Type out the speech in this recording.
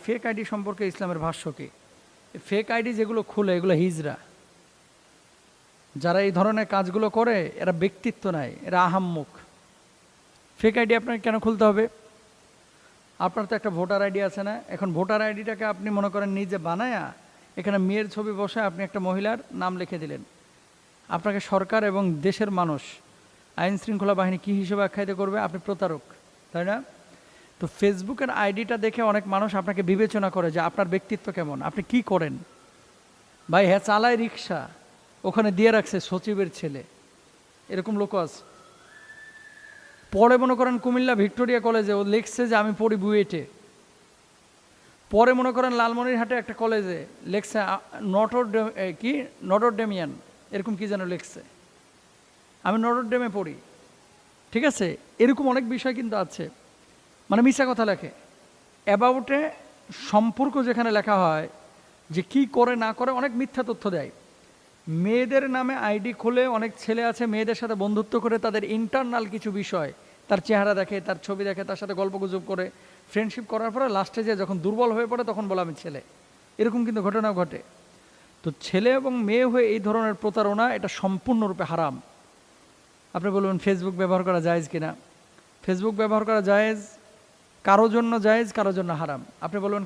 Fake ID সম্পর্কে ইসলামের ভাষ্য কি? ফেক আইডি যেগুলো খুলে এগুলো হিজড়া। যারা এই ধরনের কাজগুলো করে এরা ব্যক্তিত্ব নাই, এরা আহাম্মুক। ফেক আইডি আপনাকে কেন খুলতে হবে? আপনার তো একটা ভোটার আইডি আছে না? এখন ভোটার আইডিটাকে আপনি মনে করেন নিজে বানায়া এখানে মেয়ের ছবি বসে আপনি একটা মহিলার নাম লিখে দিলেন। আপনাকে সরকার এবং দেশের মানুষ, আইন শৃঙ্খলা বাহিনী কী হিসেবে আখ্যায়িত করবে? আপনি প্রতারক, তাই না? তো ফেসবুকের আইডিটা দেখে অনেক মানুষ আপনাকে বিবেচনা করে যে আপনার ব্যক্তিত্ব কেমন, আপনি কি করেন। ভাই হ্যাঁ চালায় রিক্সা, ওখানে দিয়ে রাখছে সচিবের ছেলে, এরকম লোকও আছে। পরে মনে করেন কুমিল্লা ভিক্টোরিয়া কলেজে ও লিখছে যে আমি পড়ি বুয়েটে। পরে মনে করেন লালমনিরহাটে একটা কলেজে লেখছে নটরডেমিয়ান, এরকম কি যেন লিখছে, আমি নটরডেমে পড়ি। ঠিক আছে, এরকম অনেক বিষয় কিন্তু আছে, মানে মিথ্যা কথা লেখে। অ্যাবাউটে সম্পর্ক যেখানে লেখা হয় যে কি করে না করে, অনেক মিথ্যা তথ্য দেয়। মেয়েদের নামে আইডি খুলে অনেক ছেলে আছে মেয়েদের সাথে বন্ধুত্ব করে তাদের ইন্টারনাল কিছু বিষয়, তার চেহারা দেখে, তার ছবি দেখে, তার সাথে গল্পগুজব করে, ফ্রেন্ডশিপ করার পরে লাস্টে যে যখন দুর্বল হয়ে পড়ে তখন বলে আমি ছেলে। এরকম কিন্তু ঘটনাও ঘটে। তো ছেলে এবং মেয়ে হয়ে এই ধরনের প্রতারণা, এটা সম্পূর্ণরূপে হারাম। আপনি বলবেন ফেসবুক ব্যবহার করা জায়েজ কিনা? ফেসবুক ব্যবহার করা জায়েজ, কারো জন্য জায়েজ, কারো জন্য হারাম। আপনি বলবেন